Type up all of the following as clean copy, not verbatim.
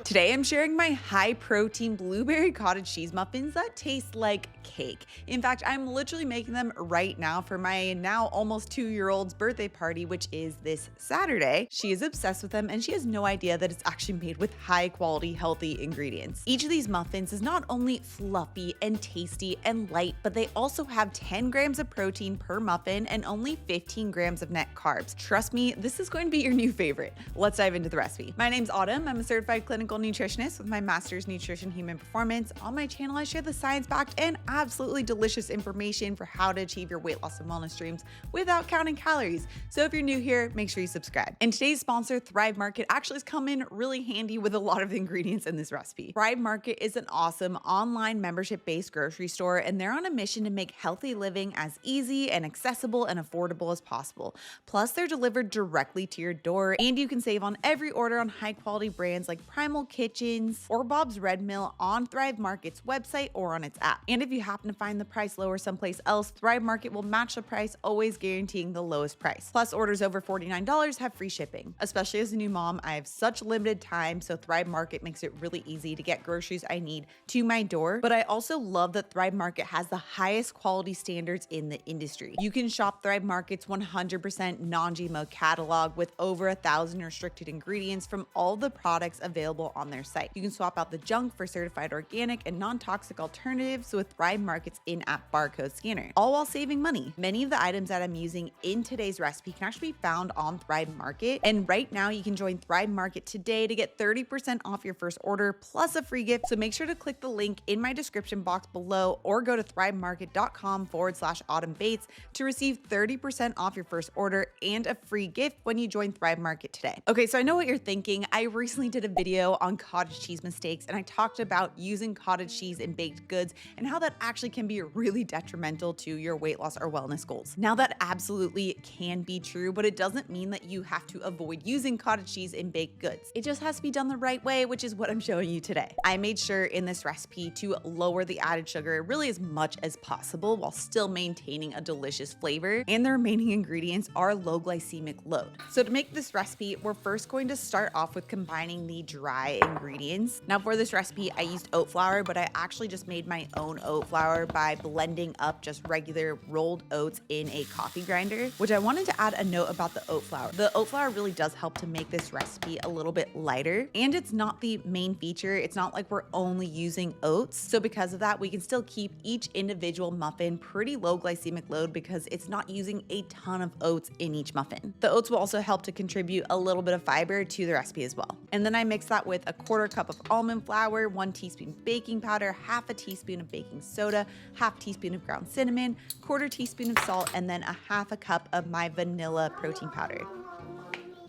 Today I'm sharing my high protein blueberry cottage cheese muffins that taste like cake. In fact, I'm literally making them right now for my now almost 2-year-old's birthday party, which is this Saturday. She is obsessed with them and she has no idea that it's actually made with high quality, healthy ingredients. Each of these muffins is not only fluffy and tasty and light, but they also have 10 grams of protein per muffin and only 15 grams of net carbs. Trust me, this is going to be your new favorite. Let's dive into the recipe. My name's Autumn. I'm a certified clinical nutritionist with my master's nutrition human performance. On my channel, I share the science-backed and absolutely delicious information for how to achieve your weight loss and wellness dreams without counting calories. So if you're new here, make sure you subscribe. And today's sponsor, Thrive Market, actually has come in really handy with a lot of the ingredients in this recipe. Thrive Market is an awesome online membership-based grocery store, and they're on a mission to make healthy living as easy and accessible and affordable as possible. Plus, they're delivered directly to your door, and you can save on every order on high-quality brands like Primal Kitchens or Bob's Red Mill on Thrive Market's website or on its app. And if you happen to find the price lower someplace else, Thrive Market will match the price, always guaranteeing the lowest price. Plus, orders over $49 have free shipping. Especially as a new mom, I have such limited time, so Thrive Market makes it really easy to get groceries I need to my door. But I also love that Thrive Market has the highest quality standards in the industry. You can shop Thrive Market's 100% non-GMO catalog with over 1,000 restricted ingredients from all the products available on their site. You can swap out the junk for certified organic and non-toxic alternatives with Thrive Market's in-app barcode scanner, all while saving money. Many of the items that I'm using in today's recipe can actually be found on Thrive Market. And right now you can join Thrive Market today to get 30% off your first order plus a free gift. So make sure to click the link in my description box below or go to thrivemarket.com/autumnbates to receive 30% off your first order and a free gift when you join Thrive Market today. Okay, so I know what you're thinking. I recently did a video on cottage cheese mistakes, and I talked about using cottage cheese in baked goods and how that actually can be really detrimental to your weight loss or wellness goals. Now, that absolutely can be true, but it doesn't mean that you have to avoid using cottage cheese in baked goods. It just has to be done the right way, which is what I'm showing you today. I made sure in this recipe to lower the added sugar really as much as possible while still maintaining a delicious flavor, and the remaining ingredients are low glycemic load. So to make this recipe, we're first going to start off with combining the dry ingredients. Now for this recipe, I used oat flour, but I actually just made my own oat flour by blending up just regular rolled oats in a coffee grinder, which I wanted to add a note about the oat flour. The oat flour really does help to make this recipe a little bit lighter, and it's not the main feature. It's not like we're only using oats. So because of that, we can still keep each individual muffin pretty low glycemic load because it's not using a ton of oats in each muffin. The oats will also help to contribute a little bit of fiber to the recipe as well. And then I mix that with a 1/4 cup of almond flour, 1 teaspoon baking powder, 1/2 teaspoon of baking soda, 1/2 teaspoon of ground cinnamon, 1/4 teaspoon of salt, and then 1/2 cup of my vanilla protein powder.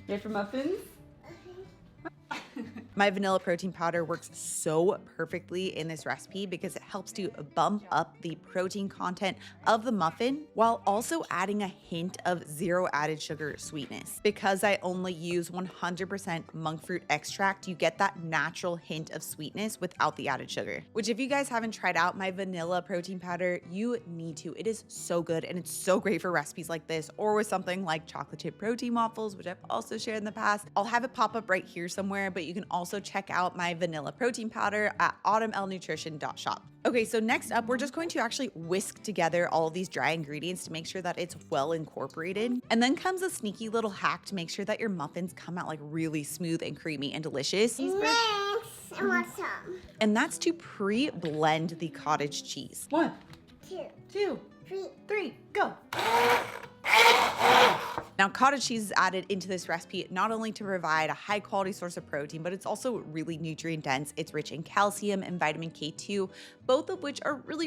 Ready for muffins? My vanilla protein powder works so perfectly in this recipe because it helps to bump up the protein content of the muffin while also adding a hint of zero added sugar sweetness. Because I only use 100% monk fruit extract, you get that natural hint of sweetness without the added sugar, which if you guys haven't tried out my vanilla protein powder, you need to. It is so good and it's so great for recipes like this or with something like chocolate chip protein waffles, which I've also shared in the past. I'll have it pop up right here somewhere, but you can also check out my vanilla protein powder at autumnlnutrition.shop. Okay, so next up, we're just going to actually whisk together all of these dry ingredients to make sure that it's well incorporated. And then comes a sneaky little hack to make sure that your muffins come out like really smooth and creamy and delicious. Next, I want some. And that's to pre-blend the cottage cheese. 1, 2, 3, go. Now, cottage cheese is added into this recipe not only to provide a high quality source of protein, but it's also really nutrient dense. It's rich in calcium and vitamin K2, both of which are really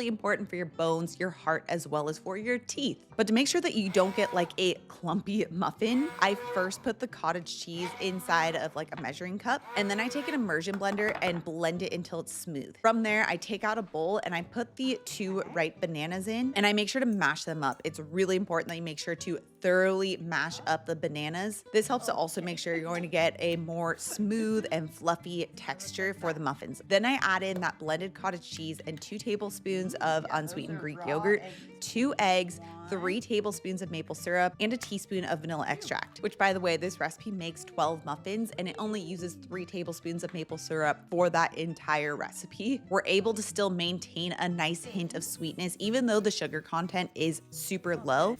important for your bones, your heart, as well as for your teeth. But to make sure that you don't get like a clumpy muffin, I first put the cottage cheese inside of like a measuring cup, and then I take an immersion blender and blend it until it's smooth. From there, I take out a bowl and I put the 2 ripe bananas in, and I make sure to mash them up. It's really important that you make sure to thoroughly mash up the bananas. This helps to also make sure you're going to get a more smooth and fluffy texture for the muffins. Then I add in that blended cottage cheese and 2 tablespoons of unsweetened Greek yogurt, 2 eggs, 3 tablespoons of maple syrup, and a teaspoon of vanilla extract, which by the way, this recipe makes 12 muffins and it only uses 3 tablespoons of maple syrup for that entire recipe. We're able to still maintain a nice hint of sweetness even though the sugar content is super low.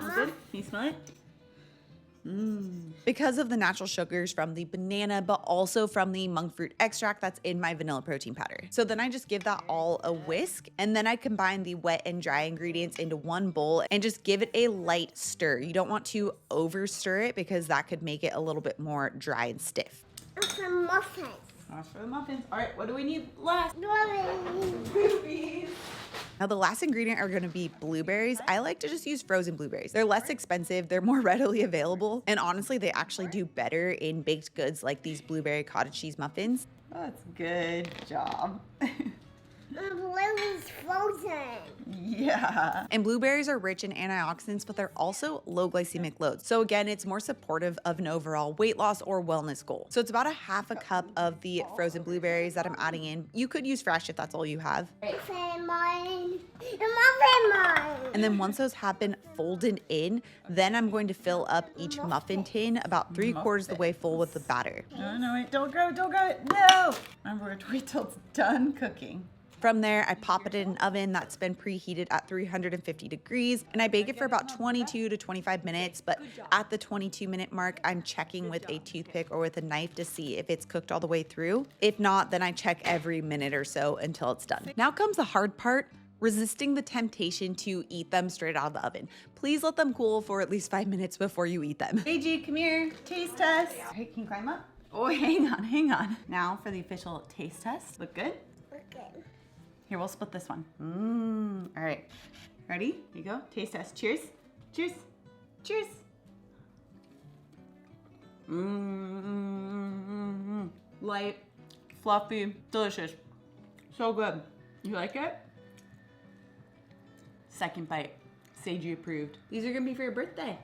All good? Can you smell it? Because of the natural sugars from the banana, but also from the monk fruit extract that's in my vanilla protein powder. So then I just give that all a whisk, and then I combine the wet and dry ingredients into one bowl and just give it a light stir. You don't want to over stir it because that could make it a little bit more dry and stiff. And some muffins. That's for the muffins. All right, what do we need last? Blueberries. Now the last ingredient are gonna be blueberries. I like to just use frozen blueberries. They're less expensive, they're more readily available, and honestly, they actually do better in baked goods like these blueberry cottage cheese muffins. Oh, that's good job. Blueberries frozen. Yeah. And blueberries are rich in antioxidants, but they're also low glycemic loads. So again, it's more supportive of an overall weight loss or wellness goal. So it's about a half a cup of the frozen blueberries that I'm adding in. You could use fresh if that's all you have. Muffin mine. Muffin mine. And then once those have been folded in, then I'm going to fill up each muffin tin about 3/4 the way full with the batter. No, wait, don't grab it. No! Remember, we have to wait till it's done cooking. From there, I pop it in an oven that's been preheated at 350 degrees, and I bake it for about 22 to 25 minutes, but at the 22-minute mark, I'm checking with a toothpick or with a knife to see if it's cooked all the way through. If not, then I check every minute or so until it's done. Now comes the hard part, resisting the temptation to eat them straight out of the oven. Please let them cool for at least 5 minutes before you eat them. Paige, come here, taste test. Hey, can you climb up? Oh, hang on. Now for the official taste test. Look good? Okay. Here, we'll split this one. All right. Ready? Here you go. Taste test. Cheers. Cheers. Cheers. Light, fluffy, delicious. So good. You like it? Second bite. Seiji approved. These are gonna be for your birthday.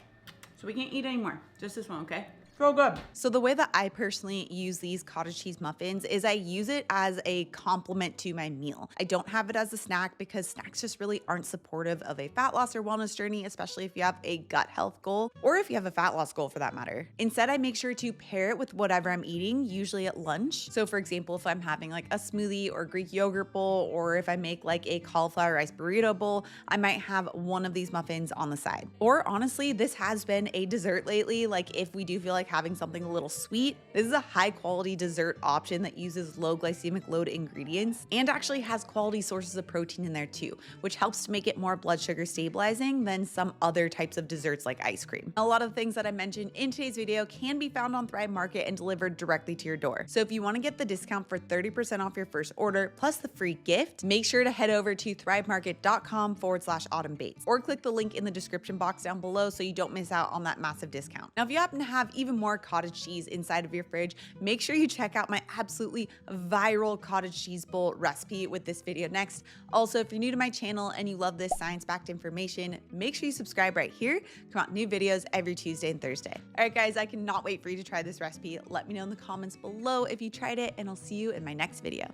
So we can't eat anymore. Just this one, okay? So good. So the way that I personally use these cottage cheese muffins is I use it as a complement to my meal. I don't have it as a snack because snacks just really aren't supportive of a fat loss or wellness journey, especially if you have a gut health goal or if you have a fat loss goal for that matter. Instead, I make sure to pair it with whatever I'm eating, usually at lunch. So for example, if I'm having like a smoothie or Greek yogurt bowl, or if I make like a cauliflower rice burrito bowl, I might have one of these muffins on the side. Or honestly, this has been a dessert lately. Like if we do feel like having something a little sweet, this is a high quality dessert option that uses low glycemic load ingredients and actually has quality sources of protein in there too, which helps to make it more blood sugar stabilizing than some other types of desserts like ice cream. A lot of the things that I mentioned in today's video can be found on Thrive Market and delivered directly to your door. So if you want to get the discount for 30% off your first order plus the free gift, make sure to head over to thrivemarket.com/autumnbates or click the link in the description box down below so you don't miss out on that massive discount. Now, if you happen to have even more cottage cheese inside of your fridge, make sure you check out my absolutely viral cottage cheese bowl recipe with this video next. Also, if you're new to my channel and you love this science-backed information, make sure you subscribe right here. Come out new videos every Tuesday and Thursday. All right, guys, I cannot wait for you to try this recipe. Let me know in the comments below if you tried it, and I'll see you in my next video.